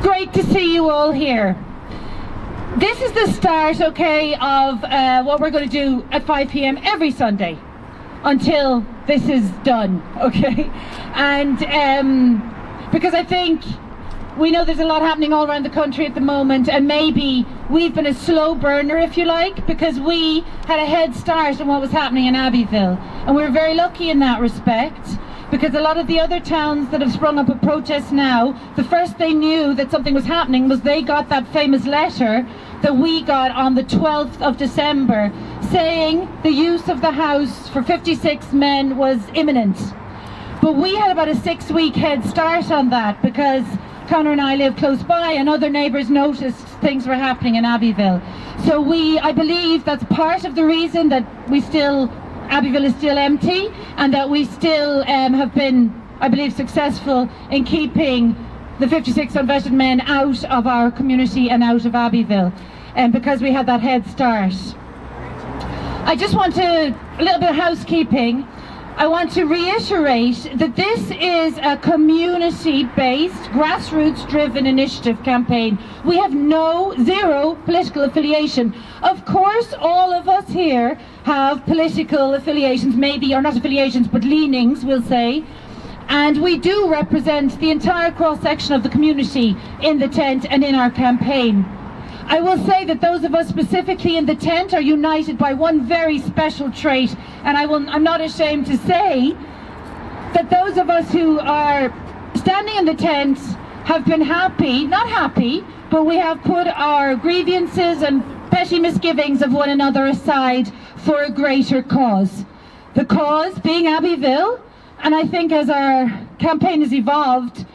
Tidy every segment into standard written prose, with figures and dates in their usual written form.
Great to see you all here. This is the start, okay, of what we're going to do at 5 p.m. every Sunday until this is done, okay? And because I think we know there's a lot happening all around the country at the moment, and maybe we've been a slow burner, if you like, because we had a head start on what was happening in Abbeyville, and we're very lucky in that respect, because a lot of the other towns that have sprung up a protest now, the first they knew that something was happening was they got that famous letter that we got on the 12th of December saying the use of the house for 56 men was imminent. But we had about a 6-week head start on that because Conor and I live close by and other neighbours noticed things were happening in Abbeyville. So I believe that's part of the reason that Abbeyville is still empty, and that we still have been, I believe, successful in keeping the 56 unvetted men out of our community and out of Abbeyville, because we had that head start. I just want a little bit of housekeeping. I want to reiterate that this is a community-based, grassroots-driven initiative campaign. We have zero political affiliation. Of course, all of us here have political affiliations, maybe, or not affiliations, but leanings, we'll say. And we do represent the entire cross-section of the community in the tent and in our campaign. I will say that those of us specifically in the tent are united by one very special trait, and I'm not ashamed to say that those of us who are standing in the tent have been not happy, but we have put our grievances and petty misgivings of one another aside for a greater cause. The cause being Abbeyville, and I think as our campaign has evolved,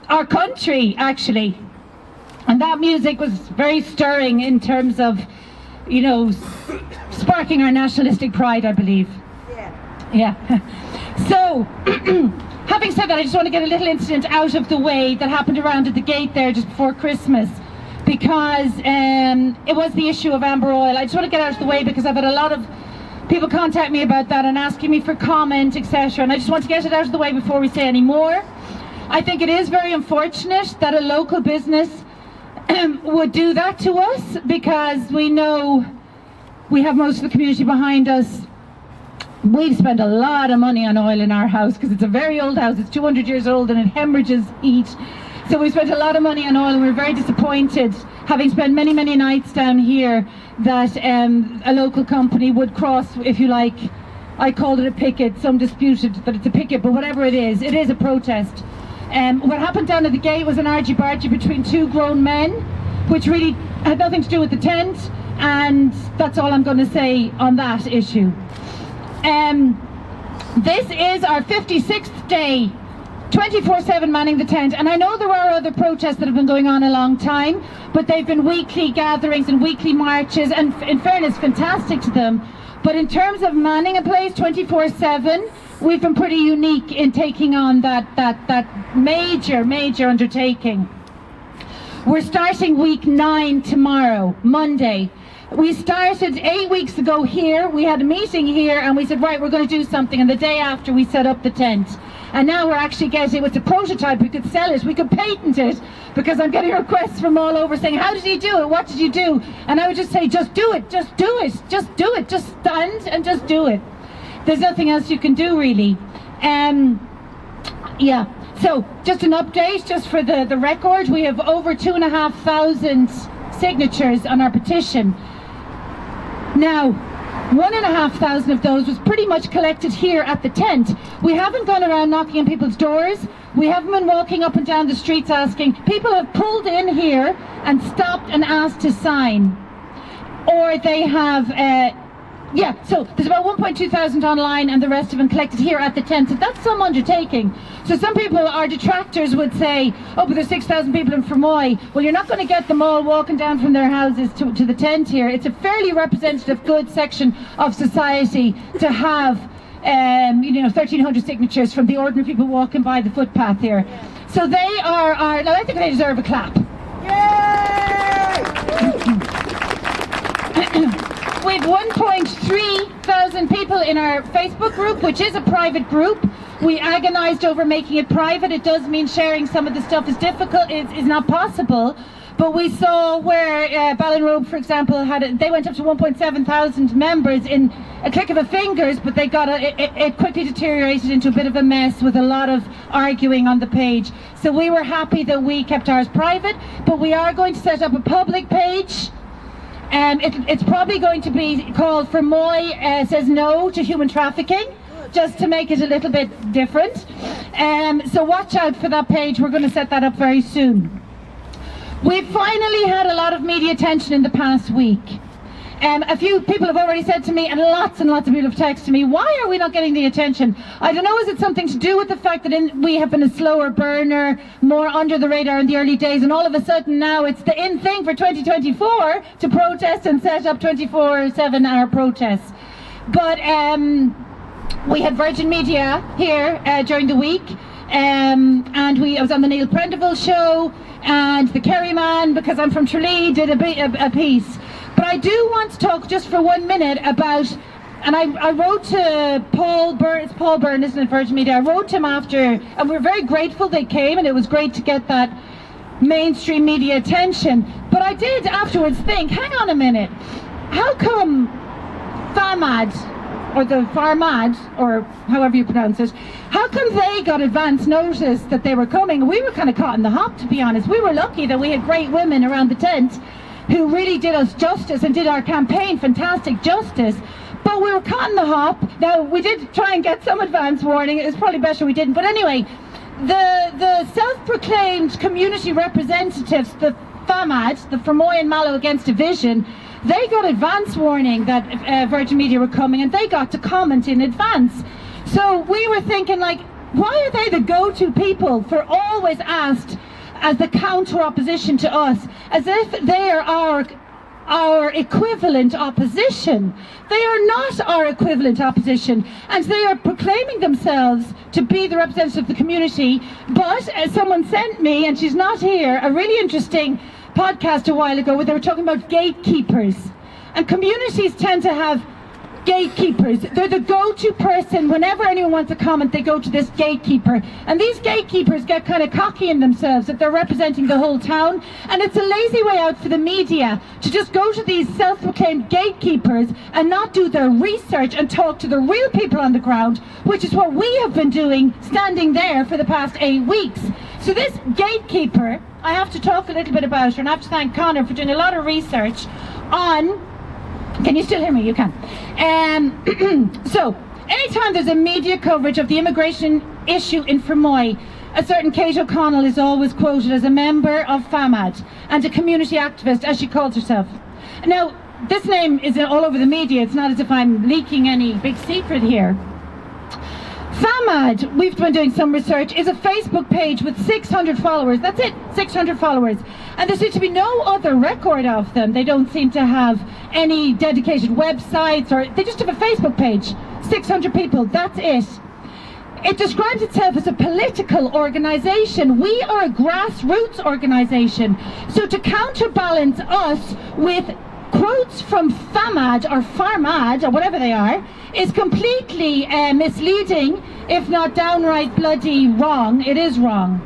our country actually. And that music was very stirring in terms of, sparking our nationalistic pride, I believe. Yeah. So, having said that, I just want to get a little incident out of the way that happened around at the gate there just before Christmas, because it was the issue of Amber Oil. I just want to get out of the way because I've had a lot of people contact me about that and asking me for comment, etc. And I just want to get it out of the way before we say any more. I think it is very unfortunate that a local business would do that to us, because we know we have most of the community behind us. We've spent a lot of money on oil in our house because it's a very old house. It's 200 years old and it hemorrhages heat. So we spent a lot of money on oil, and we're very disappointed, having spent many, many nights down here, that a local company would cross, if you like, I called it a picket, some disputed that it's a picket, but whatever it is a protest. What happened down at the gate was an argy-bargy between two grown men, which really had nothing to do with the tent, and that's all I'm going to say on that issue. This is our 56th day, 24/7 manning the tent, and I know there are other protests that have been going on a long time, but they've been weekly gatherings and weekly marches, and in fairness, fantastic to them. But in terms of manning a place 24/7, we've been pretty unique in taking on that major undertaking. We're starting week 9 tomorrow, Monday. We started 8 weeks ago here. We had a meeting here and we said, right, we're going to do something, and the day after we set up the tent. And now we're actually getting, it's a prototype, we could sell it, we could patent it, because I'm getting requests from all over saying, how did he do it, what did you do? And I would just say, just do it, just do it, just do it, just stand and just do it. There's nothing else you can do, really. Yeah, so just an update, just for the record, we have over 2,500 signatures on our petition. Now, 1,500 of those was pretty much collected here at the tent. We haven't gone around knocking on people's doors. We haven't been walking up and down the streets asking. People have pulled in here and stopped and asked to sign. Or they have, so there's about 1.2 thousand online, and the rest have been collected here at the tent. So that's some undertaking. So some people, our detractors, would say, oh, but there's 6,000 people in Fermoy. Well, you're not going to get them all walking down from their houses to the tent here. It's a fairly representative, good section of society to have, 1,300 signatures from the ordinary people walking by the footpath here. So they are now I think they deserve a clap. We have 1.3 thousand people in our Facebook group, which is a private group. We agonised over making it private. It does mean sharing some of the stuff is difficult, is not possible. But we saw where Ballinrobe, for example, they went up to 1.7 thousand members in a click of a fingers, but they got it quickly deteriorated into a bit of a mess with a lot of arguing on the page. So we were happy that we kept ours private, but we are going to set up a public page. It's probably going to be called Fermoy Says No to Human Trafficking, just to make it a little bit different. So watch out for that page. We're going to set that up very soon. We've finally had a lot of media attention in the past week. A few people have already said to me, and lots of people have texted me, why are we not getting the attention? I don't know, is it something to do with the fact that we have been a slower burner, more under the radar in the early days, and all of a sudden now it's the in thing for 2024 to protest and set up 24/7-hour protests. But we had Virgin Media here during the week, and I was on the Neil Prendeville show, and the Kerry man, because I'm from Tralee, did a piece. But I do want to talk just for 1 minute about, and I wrote to Paul Byrne, isn't it, Virgin Media? I wrote to him after, and we were very grateful they came, and it was great to get that mainstream media attention. But I did afterwards think, hang on a minute, how come FAMAD, or the Farmad, or however you pronounce it, how come they got advance notice that they were coming? We were kind of caught in the hop, to be honest. We were lucky that we had great women around the tent who really did us justice and did our campaign fantastic justice. But we were caught in the hop. Now, we did try and get some advance warning. It was probably better we didn't. But anyway, the self-proclaimed community representatives, the FAMAD, the Fermoy and Mallow Against Division, they got advance warning that Virgin Media were coming, and they got to comment in advance. So we were thinking, like, why are they the go-to people for always asked as the counter-opposition to us, as if they are our equivalent opposition? They are not our equivalent opposition, and they are proclaiming themselves to be the representatives of the community. But as someone sent me, and she's not here, a really interesting podcast a while ago where they were talking about gatekeepers, and communities tend to have gatekeepers. They're the go-to person. Whenever anyone wants a comment, they go to this gatekeeper, and these gatekeepers get kind of cocky in themselves that they're representing the whole town, and it's a lazy way out for the media to just go to these self-proclaimed gatekeepers and not do their research and talk to the real people on the ground, which is what we have been doing, standing there for the past 8 weeks. So this gatekeeper, I have to talk a little bit about her, and I have to thank Connor for doing a lot of research on, can you still hear me? You can. So, anytime there's a media coverage of the immigration issue in Fermoy, a certain Kate O'Connell is always quoted as a member of FAMAD and a community activist, as she calls herself. Now, this name is all over the media. It's not as if I'm leaking any big secret here. FAMAD, we've been doing some research, is a Facebook page with 600 followers. That's it, 600 followers. And there seems to be no other record of them. They don't seem to have any dedicated websites, or they just have a Facebook page. 600 people, that's it. It describes itself as a political organisation. We are a grassroots organisation. So to counterbalance us with quotes from FAMAD or Farmad or whatever they are is completely misleading, if not downright bloody wrong. It is wrong.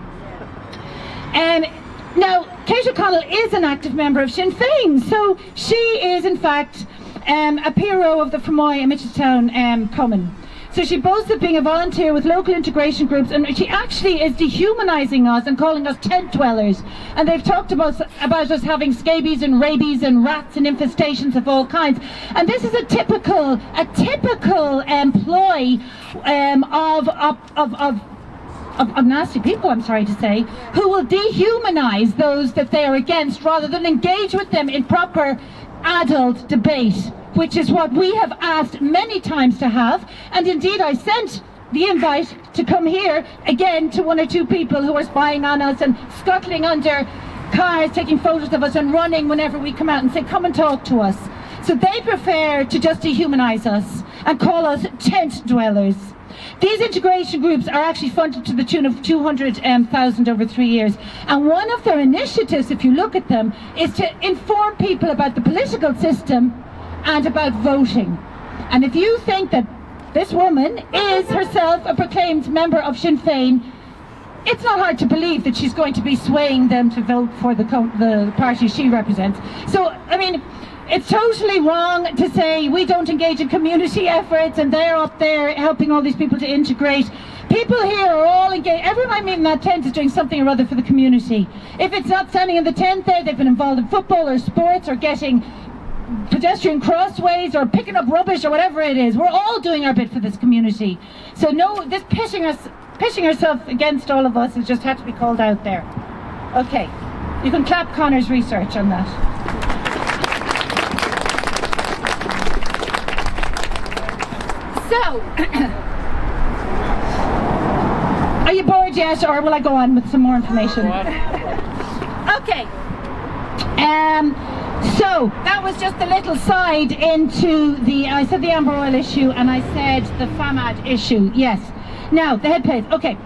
Now, Kate O'Connell is an active member of Sinn Féin, so she is in fact a PRO of the Fermoy and Mitchelstown Common. So she boasts of being a volunteer with local integration groups, and she actually is dehumanising us and calling us tent dwellers. And they've talked about us having scabies and rabies and rats and infestations of all kinds. And this is a typical ploy of nasty people, I'm sorry to say, who will dehumanize those that they are against rather than engage with them in proper adult debate, which is what we have asked many times to have. And indeed I sent the invite to come here again to 1 or 2 people who are spying on us and scuttling under cars, taking photos of us and running whenever we come out and say, come and talk to us. So they prefer to just dehumanize us and call us tent dwellers. These integration groups are actually funded to the tune of 200,000 over 3 years. And one of their initiatives, if you look at them, is to inform people about the political system and about voting. And if you think that this woman is herself a proclaimed member of Sinn Féin. It's not hard to believe that she's going to be swaying them to vote for the party she represents. So, I mean, it's totally wrong to say we don't engage in community efforts and they're up there helping all these people to integrate. People here are all engaged. Everyone I meet in that tent is doing something or other for the community. If it's not standing in the tent there, they've been involved in football or sports or getting pedestrian crossways or picking up rubbish or whatever it is. We're all doing our bit for this community. So no, this pitching herself against all of us has just had to be called out there. Okay, you can clap Connor's research on that. So, are you bored yet, or will I go on with some more information? Okay. So that was just a little side into I said the Amber Oil issue, and I said the FAMAD issue. Yes. Now the head page. Okay.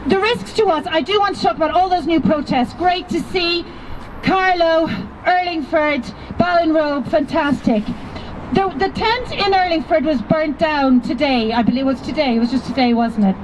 The risks to us. I do want to talk about all those new protests. Great to see Carlow, Urlingford, Ballinrobe. Fantastic. The tent in Urlingford was burnt down today. I believe it was today. It was just today, wasn't it?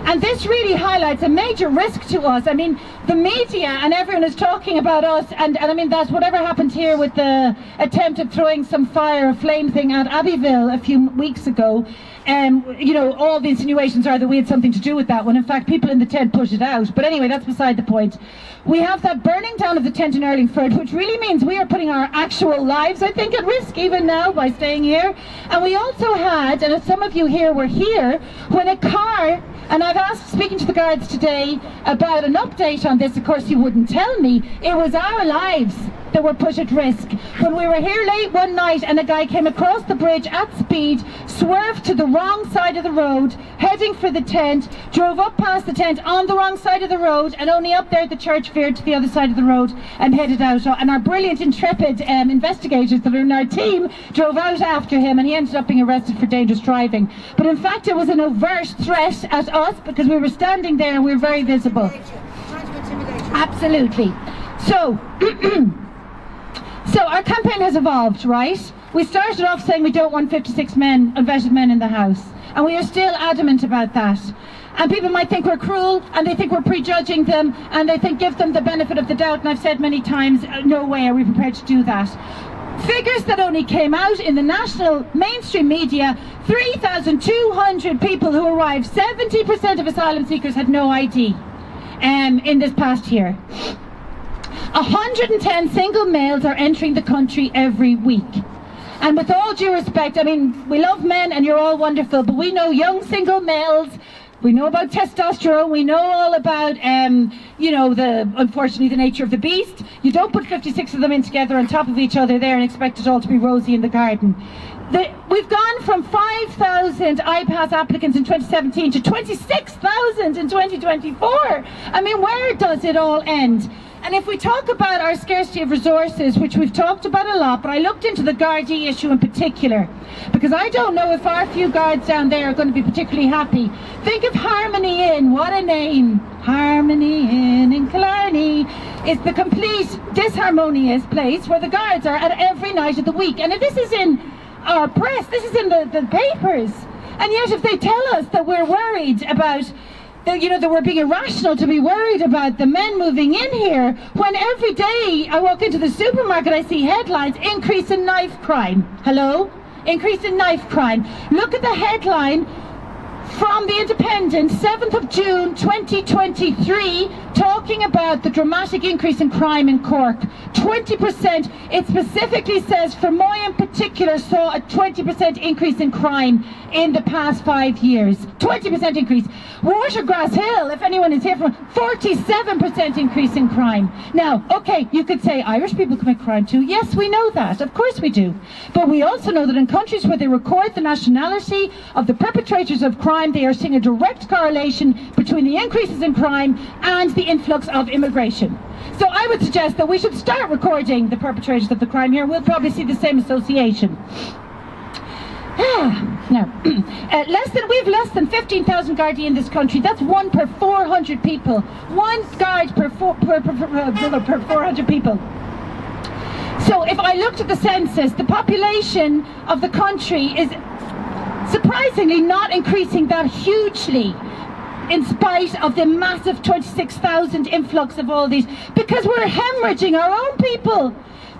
And this really highlights a major risk to us. I mean, the media and everyone is talking about us, and I mean, that's whatever happened here with the attempt of throwing some fire, a flame thing at Abbeyville a few weeks ago. You know, all the insinuations are that we had something to do with that, when in fact people in the tent pushed it out. But anyway, that's beside the point. We have that burning down of the tent in Urlingford, which really means we are putting our actual lives, I think, at risk even now by staying here. And we also had, and some of you here were here, when a car, and I've asked, speaking to the guards today about an update on this, of course you wouldn't tell me, it was our lives that were put at risk. When we were here late one night and a guy came across the bridge at speed, swerved to the wrong side of the road, heading for the tent, drove up past the tent on the wrong side of the road, and only up there at the church veered to the other side of the road and headed out. And our brilliant, intrepid investigators that are in our team drove out after him, and he ended up being arrested for dangerous driving. But in fact it was an overt threat at us because we were standing there and we were very visible. Absolutely. So So our campaign has evolved, right? We started off saying we don't want 56 unvetted men in the House, and we are still adamant about that. And people might think we're cruel, and they think we're prejudging them, and they think give them the benefit of the doubt, and I've said many times, no way are we prepared to do that. Figures that only came out in the national mainstream media, 3,200 people who arrived, 70% of asylum seekers had no ID in this past year. 110 single males are entering the country every week. And with all due respect, I mean, we love men and you're all wonderful, but we know young single males, we know about testosterone, we know all about, you know, unfortunately the nature of the beast. You don't put 56 of them in together on top of each other there and expect it all to be rosy in the garden. We've gone from 5,000 IPASS applicants in 2017 to 26,000 in 2024. I mean, where does it all end? And if we talk about our scarcity of resources, which we've talked about a lot, but I looked into the Gardaí issue in particular, because I don't know if our few guards down there are going to be particularly happy. Think of Harmony Inn, what a name. Harmony Inn in Killarney is the complete disharmonious place where the guards are at every night of the week. And if this is in our press, this is in the papers. And yet if they tell us that we're worried about that we're being irrational to be worried about the men moving in here, when every day I walk into the supermarket I see headlines, increase in knife crime. Hello? Increase in knife crime. Look at the headline from the Independent, 7th of June 2023, talking about the dramatic increase in crime in Cork. 20%, it specifically says Fermoy in particular saw a 20% increase in crime in the past 5 years. 20% increase. Watergrass Hill, if anyone is here from, 47% increase in crime. Now, okay, you could say Irish people commit crime too. Yes, we know that. Of course we do. But we also know that in countries where they record the nationality of the perpetrators of crime, they are seeing a direct correlation between the increases in crime and the influx of immigration. So I would suggest that we should start recording the perpetrators of the crime here. We'll probably see the same association. Now, we've less than 15,000 Gardaí in this country. That's 1 per 400 people. 1 guard per 400 people. So if I looked at the census, the population of the country is surprisingly not increasing that hugely in spite of the massive 26,000 influx of all these, because we're hemorrhaging our own people.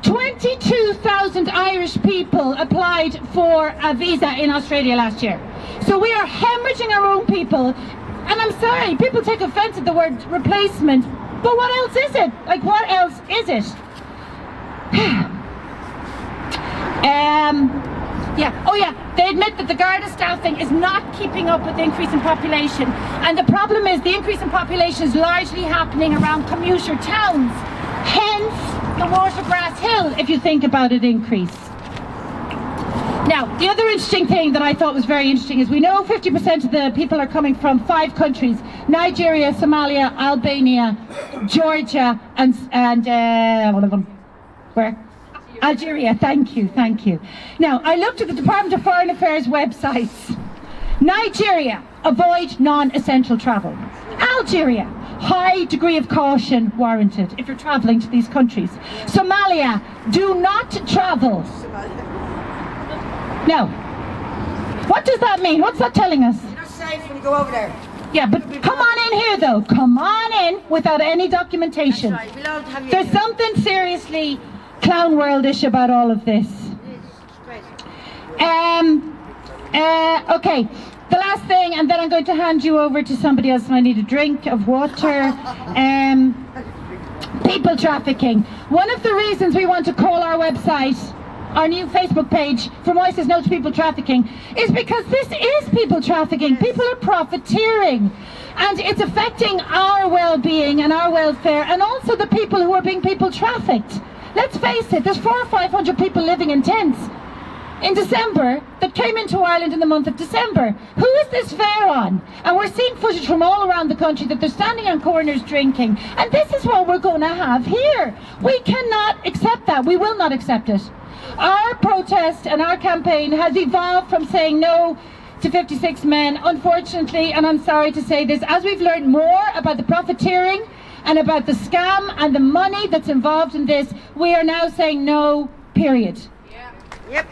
22,000 Irish people applied for a visa in Australia last year. So we are hemorrhaging our own people, and I'm sorry, people take offence at the word replacement, but what else is it? Like, what else is it? They admit that the Garda staffing is not keeping up with the increase in population, and the problem is the increase in population is largely happening around commuter towns, hence the Watergrass Hill, if you think about it, increase. Now, the other interesting thing that I thought was very interesting is we know 50% of the people are coming from 5 countries: Nigeria, Somalia, Albania, Georgia, and one of them, where? Algeria. Thank you. Now, I looked at the Department of Foreign Affairs websites. Nigeria, avoid non-essential travel. Algeria, high degree of caution warranted if you're travelling to these countries. Somalia, do not travel. Now, what does that mean? What's that telling us? You're not safe when you go over there. Yeah, but come on in here though. Come on in without any documentation. That's right. We'll all have you. There's something seriously clown worldish about all of this. Okay, the last thing, and then I'm going to hand you over to somebody else, and I need a drink of water. People trafficking. One of the reasons we want to call our website, our new Facebook page, From Voices No to People Trafficking, is because this is people trafficking. People are profiteering, and it's affecting our well-being and our welfare, and also the people who are being people trafficked. Let's face it, there's 400 or 500 people living in tents in December that came into Ireland in the month of December. Who is this fair on? And we're seeing footage from all around the country that they're standing on corners drinking. And this is what we're going to have here. We cannot accept that. We will not accept it. Our protest and our campaign has evolved from saying no to 56 men, unfortunately, and I'm sorry to say this, as we've learned more about the profiteering and about the scam and the money that's involved in this, we are now saying no, period. Yeah. Yep.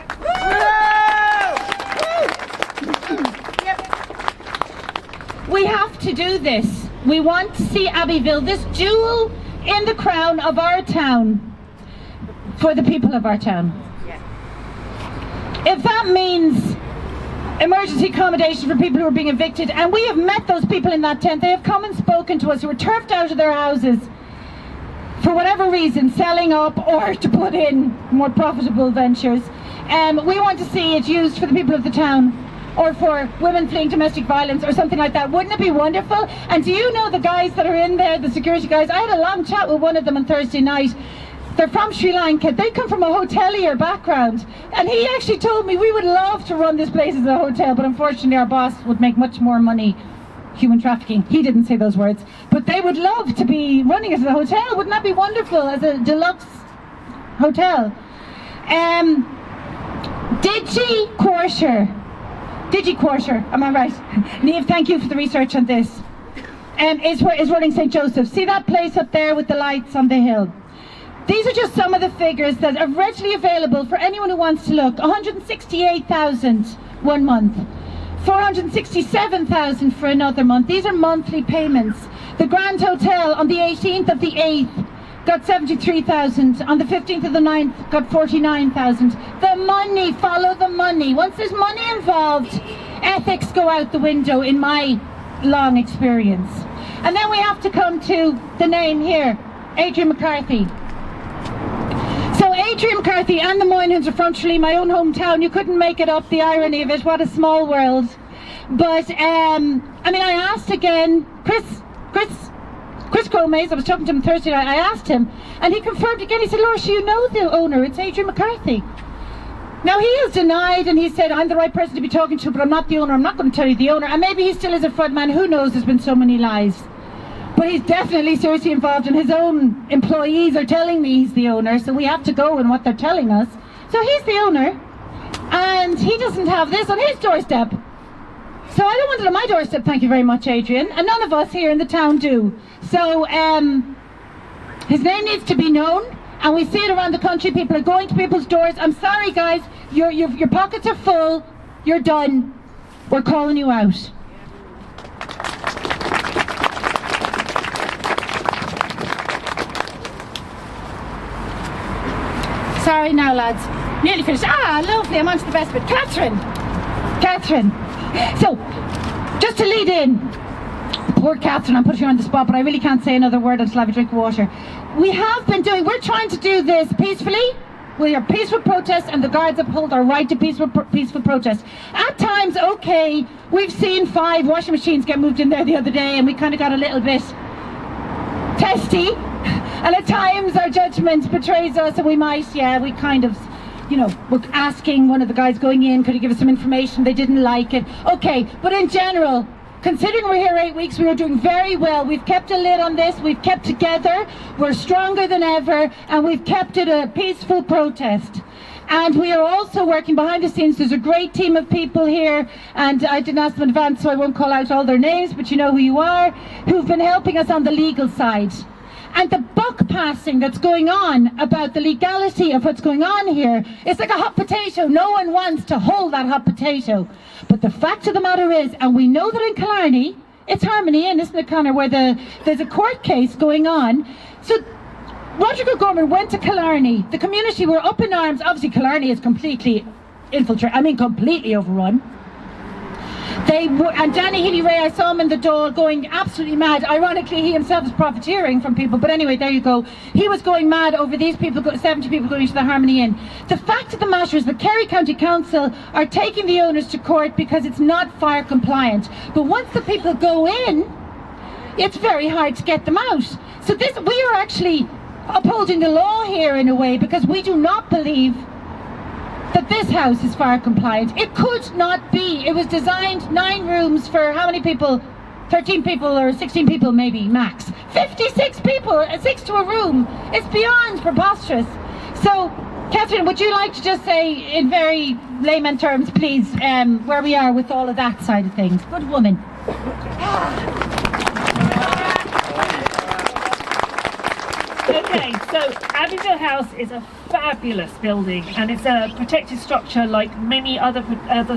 Yep. We have to do this. We want to see Abbeyville, this jewel in the crown of our town, for the people of our town. Yeah. If that means emergency accommodation for people who are being evicted, and we have met those people in that tent. They have come and spoken to us, who were turfed out of their houses for whatever reason, selling up or to put in more profitable ventures. We want to see it used for the people of the town, or for women fleeing domestic violence or something like that. Wouldn't it be wonderful? And do you know the guys that are in there, the security guys? I had a long chat with one of them on Thursday night. They're from Sri Lanka. They come from a hotelier background, and he actually told me we would love to run this place as a hotel, but unfortunately our boss would make much more money human trafficking. He didn't say those words, but they would love to be running it as a hotel. Wouldn't that be wonderful, as a deluxe hotel? DigiQuarter, am I right? Niamh, thank you for the research on this. Is running St Joesphs. See that place up there with the lights on the hill? These are just some of the figures that are readily available for anyone who wants to look. 168,000 one month, 467,000 for another month. These are monthly payments. The Grand Hotel on the 18th of the 8th got 73,000. On the 15th of the 9th got 49,000. The money, follow the money. Once there's money involved, ethics go out the window, in my long experience. And then we have to come to the name here, Adrian McCarthy. So Adrian McCarthy and the Moynans are from Tralee, my own hometown. You couldn't make it up, the irony of it. What a small world. But I asked again, Chris Cromaze, I was talking to him Thursday night, I asked him, and he confirmed again. He said, Laura, you know the owner, it's Adrian McCarthy. Now he has denied, and he said, I'm the right person to be talking to, but I'm not the owner. I'm not going to tell you the owner. And maybe he still is a front man, who knows, there's been so many lies. But he's definitely seriously involved, and his own employees are telling me he's the owner, so we have to go on what they're telling us. So he's the owner, and he doesn't have this on his doorstep. So I don't want it on my doorstep, thank you very much, Adrian, and none of us here in the town do. So his name needs to be known, and we see it around the country. People are going to people's doors. I'm sorry, guys, your pockets are full, you're done. we're calling you out. Sorry now, lads. Nearly finished. Ah, lovely. I'm on to the best bit. Catherine. So, just to lead in, poor Catherine, I'm putting her on the spot, but I really can't say another word until I have a drink of water. We're trying to do this peacefully. We are peaceful protests, and the guards uphold our right to peaceful protest. At times, okay, we've seen 5 washing machines get moved in there the other day, and we kind of got a little bit testy. And at times our judgment betrays us, and we kind of, we're asking one of the guys going in, could he give us some information? They didn't like it. Okay, but in general, considering we're here 8 weeks, we are doing very well. We've kept a lid on this, we've kept together, we're stronger than ever, and we've kept it a peaceful protest. And we are also working behind the scenes. There's a great team of people here, and I didn't ask them in advance, so I won't call out all their names, but you know who you are, who've been helping us on the legal side. And the buck passing that's going on about the legality of what's going on here, it's like a hot potato. No one wants to hold that hot potato. But the fact of the matter is, and we know that in Killarney, it's Harmony Inn, isn't it, Conor, where there's a court case going on. So Roger O'Gorman went to Killarney. The community were up in arms. Obviously Killarney is completely completely overrun. And Danny Healy-Ray, I saw him in the Dáil going absolutely mad. Ironically, he himself is profiteering from people, but anyway, there you go. He was going mad over these people, 70 people going to the Harmony Inn. The fact of the matter is the Kerry County Council are taking the owners to court because it's not fire compliant. But once the people go in, it's very hard to get them out. So we are actually upholding the law here in a way, because we do not believe that this house is fire compliant. It could not be. It was designed 9 rooms for how many people? 13 people or 16 people maybe, max. 56 people, 6 to a room. It's beyond preposterous. So, Catherine, would you like to just say in very layman terms, please, where we are with all of that side of things? Good woman. Okay, so Abbeyville House is a fabulous building, and it's a protected structure like many other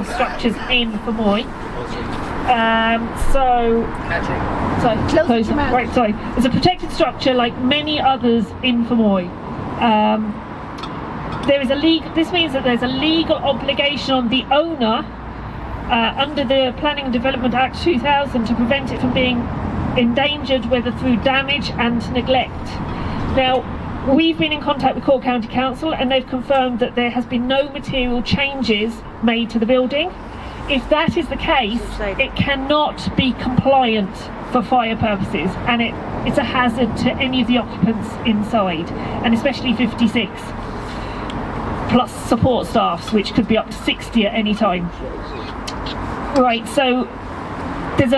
structures in Fermoy. It's a protected structure like many others in Fermoy. This means that there's a legal obligation on the owner under the Planning and Development Act 2000 to prevent it from being endangered, whether through damage and neglect. Now, we've been in contact with Cork County Council, and they've confirmed that there has been no material changes made to the building. If that is the case, it cannot be compliant for fire purposes, and it's a hazard to any of the occupants inside, and especially 56, plus support staffs, which could be up to 60 at any time. Right, so there's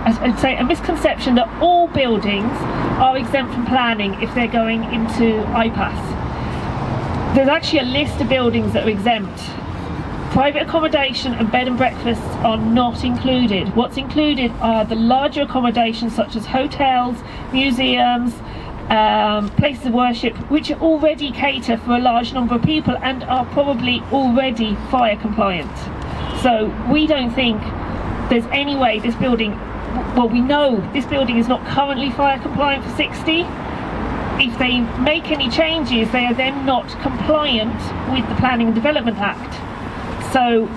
I'd say a misconception that all buildings are exempt from planning if they're going into IPAS. There's actually a list of buildings that are exempt. Private accommodation and bed and breakfasts are not included. What's included are the larger accommodations such as hotels, museums, places of worship, which already cater for a large number of people and are probably already fire compliant. So we don't think there's any way this building, well, we know this building is not currently fire compliant for 60. If they make any changes, they are then not compliant with the Planning and Development Act. So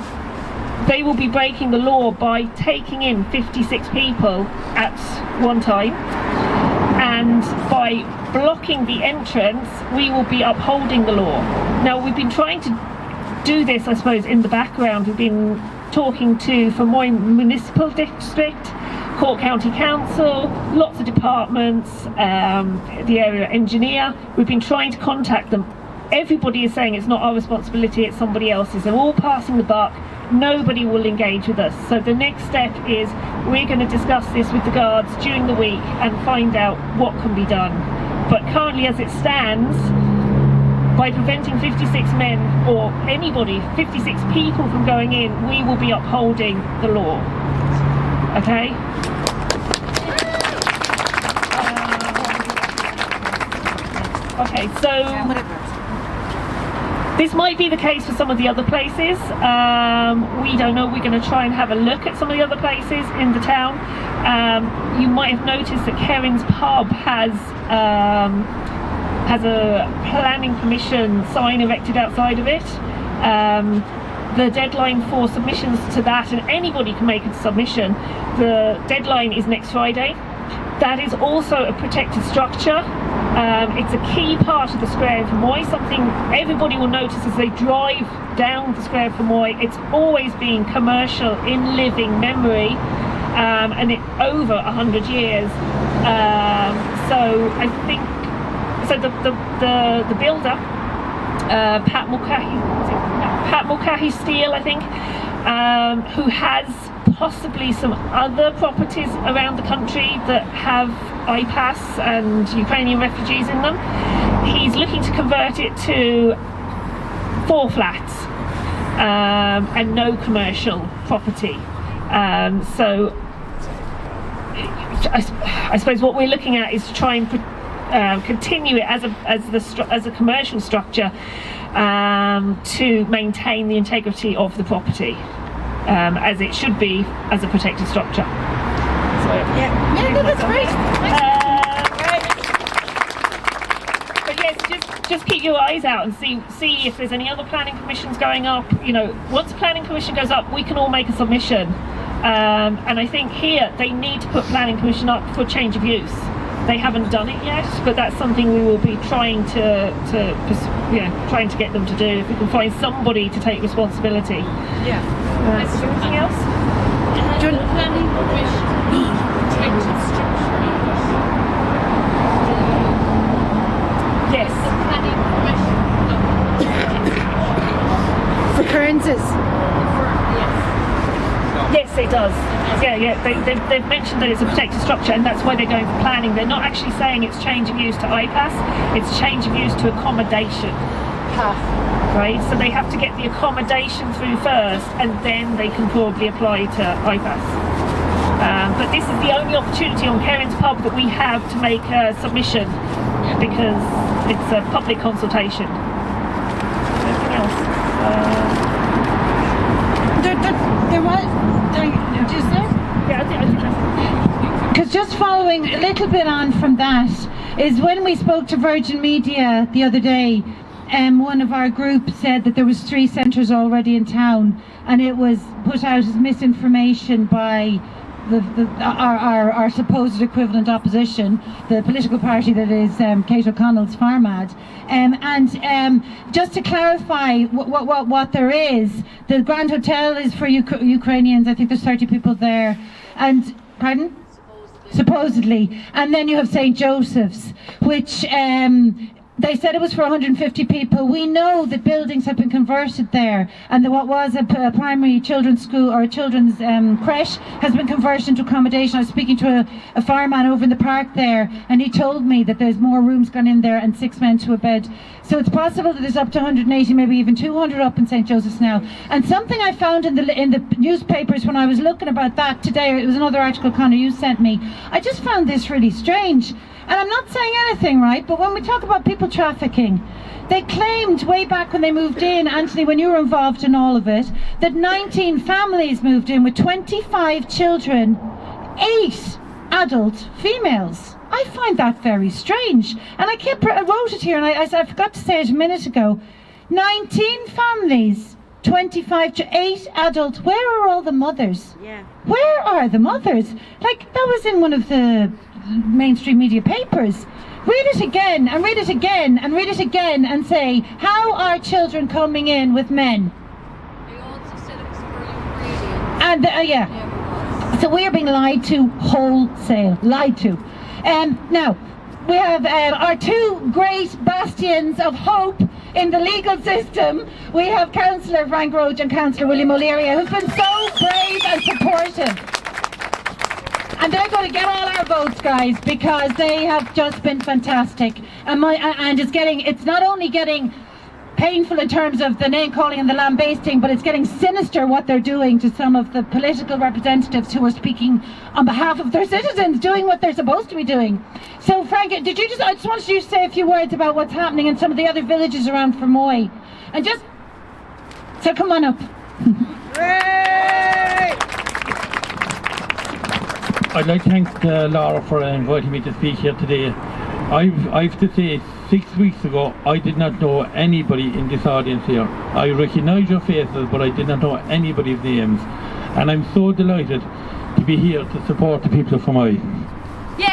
they will be breaking the law by taking in 56 people at one time, and by blocking the entrance, we will be upholding the law. Now, we've been trying to do this, I suppose, in the background. We've been talking to Fermoy Municipal District, Cork County Council, lots of departments, the area engineer. We've been trying to contact them. Everybody is saying it's not our responsibility, it's somebody else's. They're all passing the buck. Nobody will engage with us. So the next step is we're going to discuss this with the guards during the week and find out what can be done. But currently, as it stands, by preventing 56 men or anybody, 56 people from going in, we will be upholding the law. Okay? Okay, so This might be the case for some of the other places. We don't know. We're going to try and have a look at some of the other places in the town. You might have noticed that Kerrin's Pub has a planning permission sign erected outside of it. The deadline for submissions to that, and anybody can make a submission, the deadline is next Friday. That is also a protected structure. It's a key part of the Square in Fermoy, something everybody will notice as they drive down the Square in Fermoy. It's always been commercial in living memory, and it over 100 years. So I think, so the builder, Pat Mulcahy Steel, I think, who has possibly some other properties around the country that have IPAS and Ukrainian refugees in them. He's looking to convert it to 4 flats and no commercial property. So I suppose what we're looking at is to try and continue it as a commercial structure to maintain the integrity of the property. As it should be as a protected structure. So, Yeah, that's great. But yes, just keep your eyes out and see if there's any other planning permissions going up. You know, once a planning permission goes up, we can all make a submission. And I think here they need to put planning permission up for change of use. They haven't done it yet, but that's something we will be trying to get them to do. If we can find somebody to take responsibility. Yeah. Is there anything else? Planning permission protected structure. Yes. Planning permission. For occurrences. Yes, it does. Yeah. They've mentioned that it's a protected structure, and that's why they're going for planning. They're not actually saying it's change of use to IPAS. It's change of use to accommodation. Right, so they have to get the accommodation through first, and then they can probably apply to IPAS. But this is the only opportunity on Kerrin's Pub that we have to make a submission, because it's a public consultation. Anything else? There was. Is there? Yeah, I think that's it. Because just following a little bit on from that is when we spoke to Virgin Media the other day. One of our group said that there was 3 centres already in town, and it was put out as misinformation by our supposed equivalent opposition, the political party that is Kate O'Connell's Farmad. And just to clarify what there is, the Grand Hotel is for Ukrainians. I think there's 30 people there. And pardon? Supposedly. And then you have St Joesphs, which they said it was for 150 people. We know that buildings have been converted there, and that what was a primary children's school or a children's creche has been converted into accommodation. I was speaking to a fireman over in the park there, and he told me that there's more rooms gone in there and 6 men to a bed. So it's possible that there's up to 180, maybe even 200 up in St Joseph's now. And something I found in the newspapers when I was looking about that today, it was another article, Connor, you sent me. I just found this really strange. And I'm not saying anything, right, but when we talk about people trafficking, they claimed way back when they moved in, Anthony, when you were involved in all of it, that 19 families moved in with 25 children, 8 adult females. I find that very strange. And I wrote it here, and I forgot to say it a minute ago. 19 families, 8 adults. Where are all the mothers? Yeah. Where are the mothers? Like, that was in one of the mainstream media papers. Read it again and read it again and read it again and say, how are children coming in with men? They also said it was for Ukrainians. And so we are being lied to wholesale, lied to. Now we have our 2 great bastions of hope in the legal system. We have Councillor Frank Roach and Councillor William O'Leary, who've been so brave and supportive. And they're going to get all our votes, guys, because they have just been fantastic. And it's not only getting painful in terms of the name calling and the lambasting, but it's getting sinister what they're doing to some of the political representatives who are speaking on behalf of their citizens, doing what they're supposed to be doing. So Frank, I just wanted you to say a few words about what's happening in some of the other villages around Fermoy. And just, so come on up. I'd like to thank Laura for inviting me to speak here today. I've to say, 6 weeks ago, I did not know anybody in this audience here. I recognise your faces, but I did not know anybody's names. And I'm so delighted to be here to support the people of Fermoy. Yay!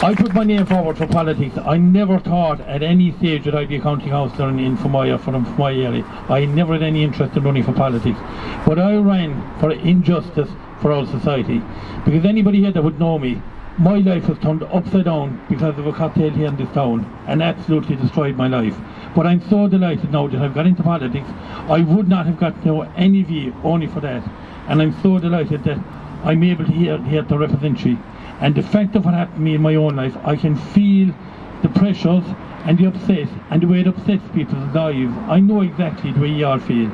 I put my name forward for politics. I never thought at any stage that I'd be a county councillor in Fermoy or from Fermoy area. I never had any interest in running for politics. But I ran for injustice for our society. Because anybody here that would know me, my life was turned upside down because of a cocktail here in this town and absolutely destroyed my life. But I'm so delighted now that I've got into politics. I would not have got to know any of you only for that. And I'm so delighted that I'm able to here to represent you. And the fact of what happened to me in my own life, I can feel the pressures and the upset and the way it upsets people's lives. I know exactly the way you all feel.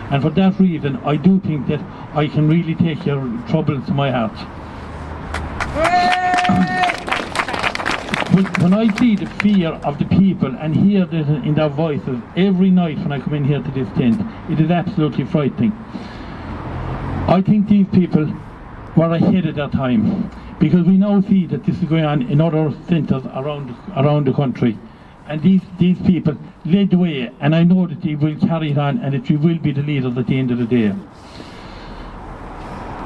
And for that reason, I do think that I can really take your troubles to my heart. When I see the fear of the people and hear this in their voices every night when I come in here to this tent, it is absolutely frightening. I think these people were ahead of their time, because we now see that this is going on in other centres around the country, and these people led the way, and I know that they will carry it on and that you will be the leaders at the end of the day.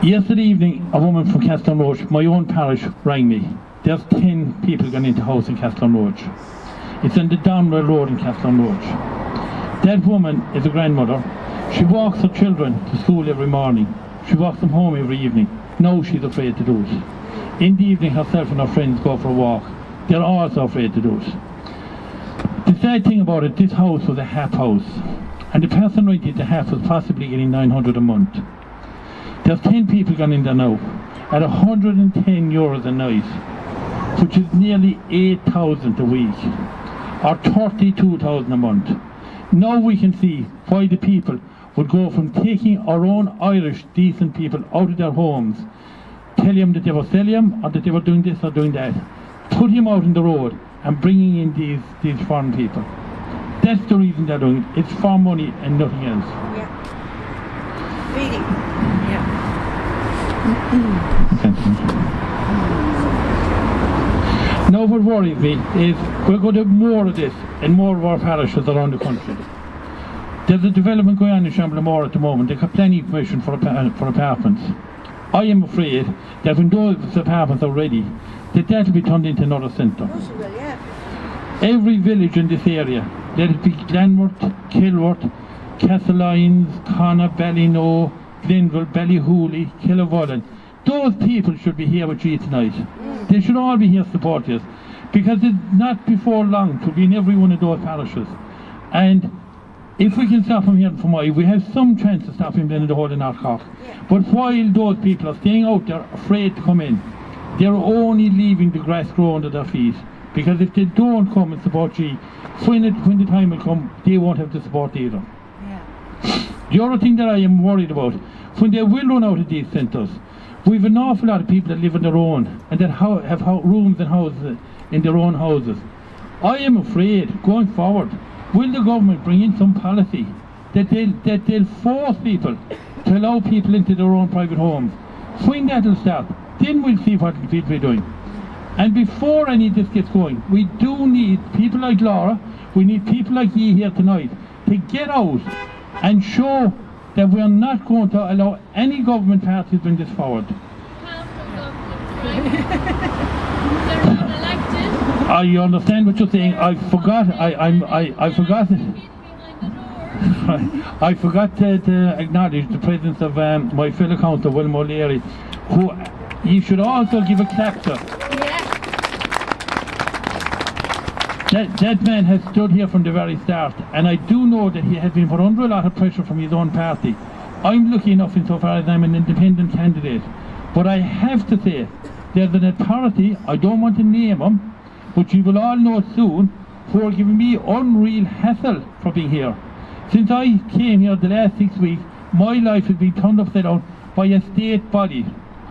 Yesterday evening, a woman from Castleroach, my own parish, rang me. There's 10 people gone into house in Castleroach. It's on the Donwell Road in Castleroach. That woman is a grandmother. She walks her children to school every morning. She walks them home every evening. Now she's afraid to do it. In the evening, herself and her friends go for a walk. They're also afraid to do it. The sad thing about it, this house was a half house, and the person renting the half was possibly getting 900 a month. There's 10 people gone in there now, at €110 a night, which is nearly 8,000 a week, or 32,000 a month. Now we can see why the people would go from taking our own Irish decent people out of their homes, tell them that they were selling them, or that they were doing this or doing that, put him out on the road and bringing in these foreign people. That's the reason they're doing it. It's for money and nothing else. Yeah. Feeding. Now what worries me is we're going to have more of this in more of our parishes around the country. There's a development going on in Shamblemore at the moment. They've got planning permission for apartments. I am afraid that when those apartments are ready, that'll be turned into another centre. Every village in this area, let it be Glenworth, Kilworth, Castlelyons, Connor, Ballino, Glenville, Ballyhooly, Killavullen, those people should be here with you tonight. They should all be here supporting us, because it's not before long to be in every one of those parishes. And if we can stop him here in Fermoy, we have some chance to stop him then in the whole of North Cork. But while those people are staying out there afraid to come in, they're only leaving the grass grow under their feet. Because if they don't come and support you, when the time will come, they won't have the support either. The other thing that I am worried about, when they will run out of these centres, we have an awful lot of people that live on their own and that have rooms and houses in their own houses. I am afraid, going forward, will the government bring in some policy that they'll force people to allow people into their own private homes? When that'll stop, then we'll see what the people are doing. And before any of this gets going, we do need people like Laura, we need people like you here tonight to get out and show that we are not going to allow any government party to bring this forward. I understand what you're saying. I forgot to acknowledge the presence of my fellow councillor, William O'Leary, who you should also give a clap to. That man has stood here from the very start, and I do know that he has been put under a lot of pressure from his own party. I'm lucky enough insofar as I'm an independent candidate, but I have to say there's an authority, I don't want to name him, but you will all know soon, who are giving me unreal hassle for being here. Since I came here the last 6 weeks, my life has been turned upside down by a state body.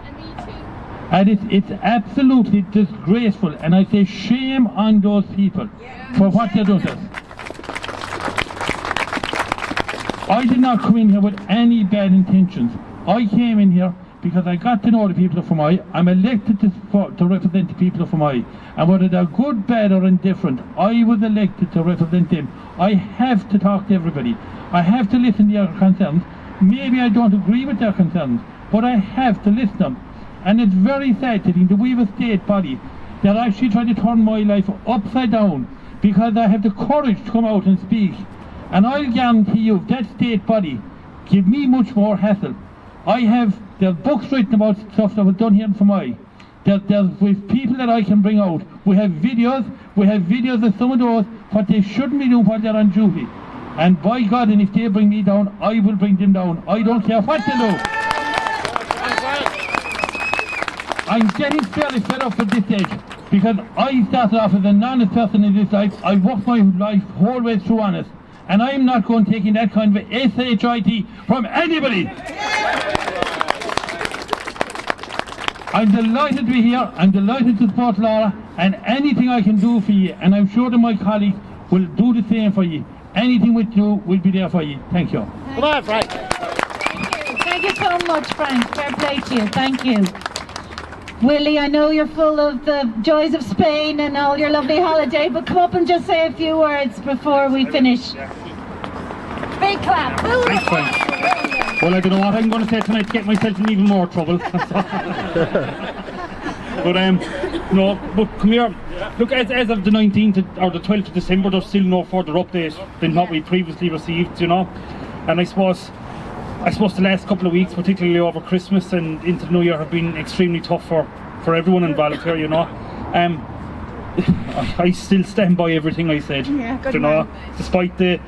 And me too. And it's absolutely disgraceful, and I say shame on those people for what they're doing to us. I did not come in here with any bad intentions. I came in here because I got to know the people of Fermoy. I'm elected to represent the people of Fermoy. And whether they're good, bad or indifferent, I was elected to represent them. I have to talk to everybody. I have to listen to their concerns. Maybe I don't agree with their concerns, but I have to listen to them. And it's very sad to think that we have a state body that actually tried to turn my life upside down because I have the courage to come out and speak. And I'll guarantee you, that state body give me much more hassle. There's books written about stuff that was done here in Fermoy. With people that I can bring out. We have videos of some of those, what they shouldn't be doing while they're on duty. And by God, and if they bring me down, I will bring them down. I don't care what they do. I'm getting fairly fed up at this stage, because I started off as an honest person in this life. I worked my life whole way through honest. And I'm not going taking that kind of SHIT from anybody. I'm delighted to be here. I'm delighted to support Laura, and anything I can do for you, and I'm sure that my colleagues will do the same for you. Anything we do will be there for you. Thank you. Come on, Frank. Thank you so much, Frank. Fair play to you. Thank you. Willie, I know you're full of the joys of Spain and all your lovely holiday, but come up and just say a few words before we finish. Big clap. Thanks, Frank. Well, I don't know what I'm going to say tonight to get myself in even more trouble. But no, but come here. Look, as of the 19th or the 12th of December, there's still no further update than what we previously received, you know. And I suppose the last couple of weeks, particularly over Christmas and into the New Year, have been extremely tough for everyone involved here, you know. I still stand by everything I said, you know, despite the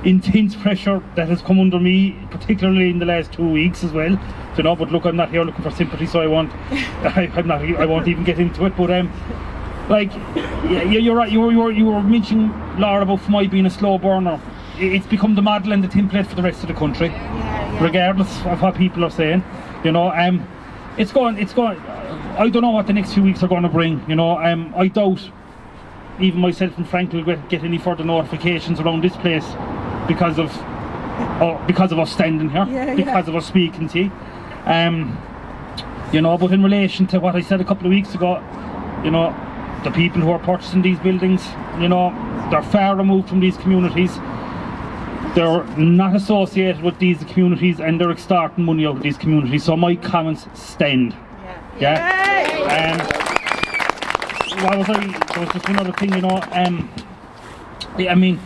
intense pressure that has come under me, particularly in the last 2 weeks as well, you know. But look, I'm not here looking for sympathy, so I won't even get into it. But like, yeah, you're right. You were mentioning, Laura, about Fermoy being a slow burner. It's become the model and the template for the rest of the country, regardless of what people are saying, you know. It's going. I don't know what the next few weeks are going to bring, you know. I doubt even myself and Frank will get any further notifications around this place because of us standing here, because of us speaking to you. You know, but in relation to what I said a couple of weeks ago, you know, the people who are purchasing these buildings, you know, they're far removed from these communities. They're not associated with these communities, and they're extorting money out of these communities. So my comments stand. What was there was just another thing, you know. I mean,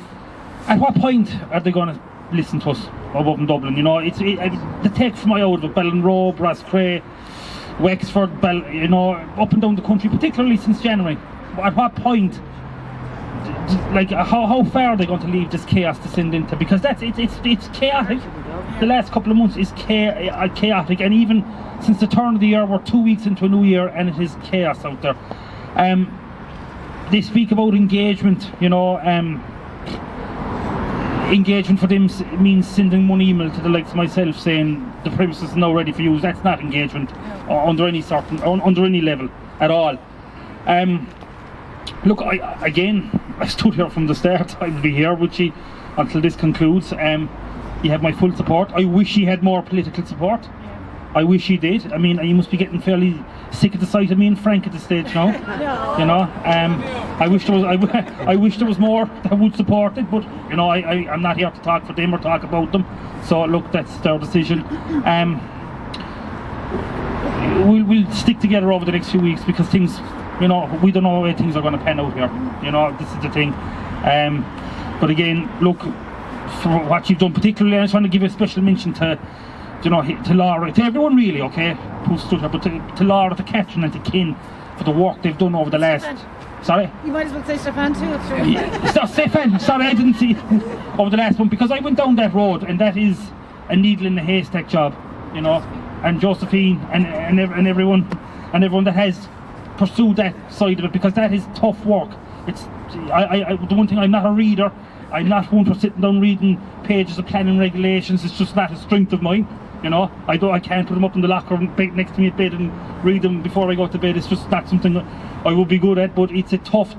at what point are they going to listen to us above in Dublin? You know, the take from my out of it, Ballinrobe, Rosscray, Wexford, you know, up and down the country, particularly since January. At what point, like, how far are they going to leave this chaos to send into? Because it's chaotic. The last couple of months is chaotic, and even since the turn of the year, we're 2 weeks into a new year, and it is chaos out there. They speak about engagement, you know. Engagement for them means sending one email to the likes of myself saying the premises is now ready for use. That's not engagement under any level at all. Look, I stood here from the start. I'll be here with you until this concludes. You have my full support. I wish he had more political support. I wish he did. I mean, you must be getting fairly sick of the sight of me and Frank at this stage now. No. You know, I wish there was more that would support it, but you know, I'm not here to talk for them or talk about them. So look, that's their decision. We'll stick together over the next few weeks, because things, you know, we don't know where things are going to pan out here. You know, this is the thing. But again, look, for what you've done, particularly, I just want to give a special mention to, you know, to Laura, to everyone really, okay, who stood here, but to Laura, to Catherine and to Ken for the work they've done over the last... Sorry? You might as well say Stefan too. Stefan, sorry, I didn't see over the last one, because I went down that road, and that is a needle in the haystack job, you know, and Josephine and everyone that has pursued that side of it, because that is tough work. The one thing, I'm not a reader. I'm not one for sitting down reading pages of planning regulations. It's just not a strength of mine. You know, I can't put them up in the locker next to me at bed and read them before I go to bed. It's just not something I would be good at. But it's a tough.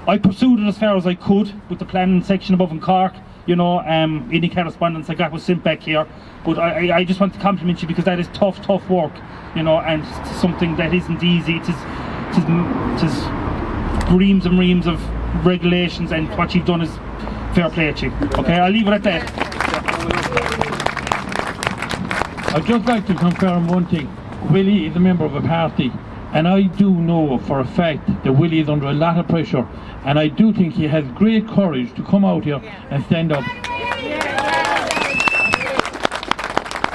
I pursued it as far as I could with the planning section above in Cork. You know, any correspondence I got was sent back here. But I just want to compliment you, because that is tough work. You know, and it's something that isn't easy. It is reams and reams of regulations, and what you've done is fair play to you. Okay, I'll leave it at that. I'd just like to confirm one thing. Willie is a member of a party, and I do know for a fact that Willie is under a lot of pressure, and I do think he has great courage to come out here and stand up.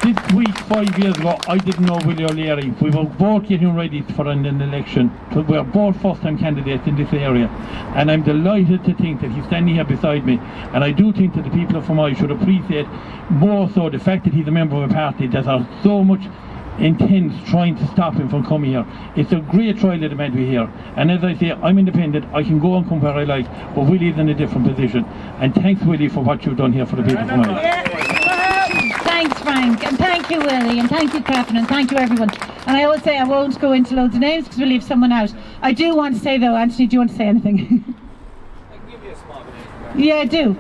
This week, 5 years ago, I didn't know Willie O'Leary. We were both getting ready for an election. So we are both first-time candidates in this area, and I'm delighted to think that he's standing here beside me. And I do think that the people of Fermoy should appreciate more so the fact that he's a member of a party that are so much intense trying to stop him from coming here. It's a great trial of the man to be here. And as I say, I'm independent. I can go and come where I like, but Willie's in a different position. And thanks, Willie, for what you've done here for the people of Fermoy. Thanks, Frank, and thank you, Willie, and thank you, Catherine, and thank you, everyone. And I will say I won't go into loads of names because we'll leave someone out. I do want to say, though, Anthony, do you want to say anything? I can give you a small bit. Yeah, I do.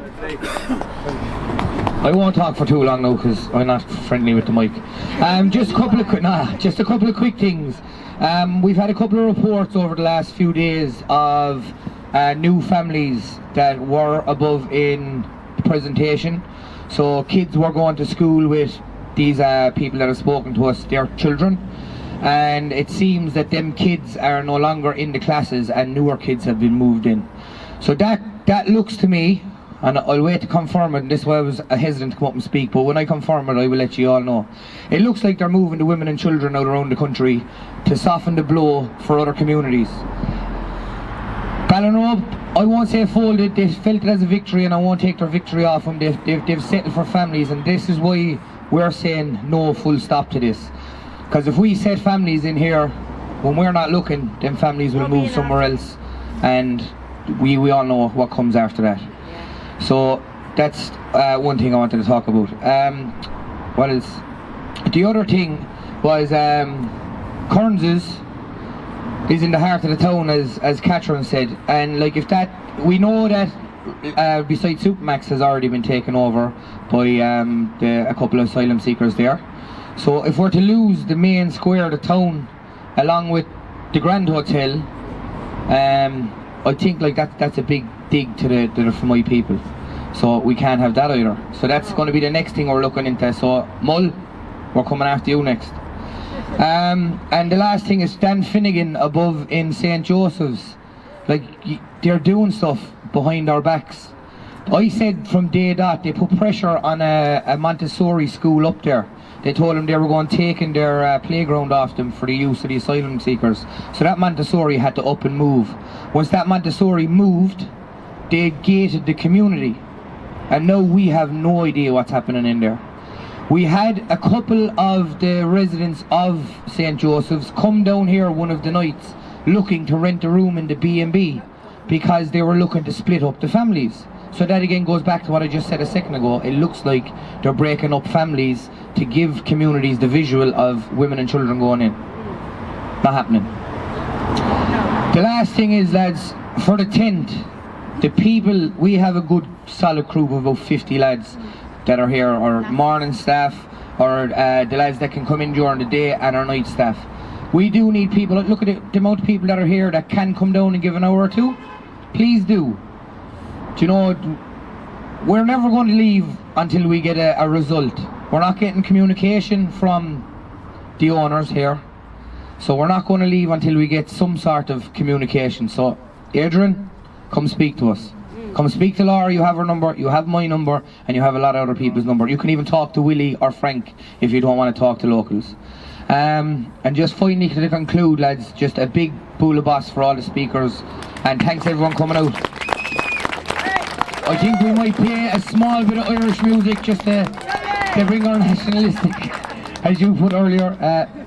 I won't talk for too long now because I'm not friendly with the mic. Just a couple of quick things. We've had a couple of reports over the last few days of new families that were above in the presentation. So kids were going to school with these people that have spoken to us, their children, and it seems that them kids are no longer in the classes and newer kids have been moved in. So that looks to me, and I'll wait to confirm it, and this is why I was hesitant to come up and speak, but when I confirm it I will let you all know. It looks like they're moving the women and children out around the country to soften the blow for other communities. Ballinrobe, I won't say folded, they felt it as a victory, and I won't take their victory off them. They've settled for families, and this is why we're saying no, full stop to this. Because if we set families in here when we're not looking, then families will move somewhere else, and we all know what comes after that. So that's one thing I wanted to talk about. What else? The other thing was Kearns's is in the heart of the town, as Catherine said, and like if that, we know that besides Supermax has already been taken over by a couple of asylum seekers there. So if we're to lose the main square of the town along with the Grand Hotel, I think like that's a big dig to the Fermoy people. So we can't have that either. So that's going to be the next thing we're looking into. So Mull, we're coming after you next. And the last thing is Dan Finnegan above in St Joesphs. Like, they're doing stuff behind our backs. I said from day dot they put pressure on a Montessori school up there. They told them they were going taking their playground off them for the use of the asylum seekers. So that Montessori had to up and move. Once that Montessori moved, they gated the community. And now we have no idea what's happening in there. We had a couple of the residents of St Joseph's come down here one of the nights looking to rent a room in the B&B because they were looking to split up the families. So that again goes back to what I just said a second ago. It looks like they're breaking up families to give communities the visual of women and children going in. Not happening. The last thing is, lads, for the tent, the people, we have a good solid crew of about 50 lads that are here, or morning staff, or the lads that can come in during the day, and our night staff. We do need people. Look at the amount of people that are here that can come down and give an hour or two. Please do. Do you know, we're never going to leave until we get a result. We're not getting communication from the owners here, so we're not going to leave until we get some sort of communication. So Adrian, come speak to us. Come speak to Laura, you have her number, you have my number, and you have a lot of other people's number. You can even talk to Willie or Frank if you don't want to talk to locals. And just finally to conclude, lads, just a big bull of boss for all the speakers, and thanks everyone coming out. I think we might play a small bit of Irish music just to bring our nationalistic. as you put earlier,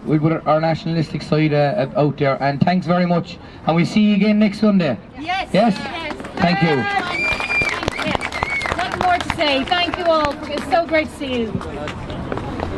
we put our nationalistic side out there. And thanks very much. And we'll see you again next Sunday. Yes. Yes? Thank you. Nothing more to say. Thank you all. It's so great to see you.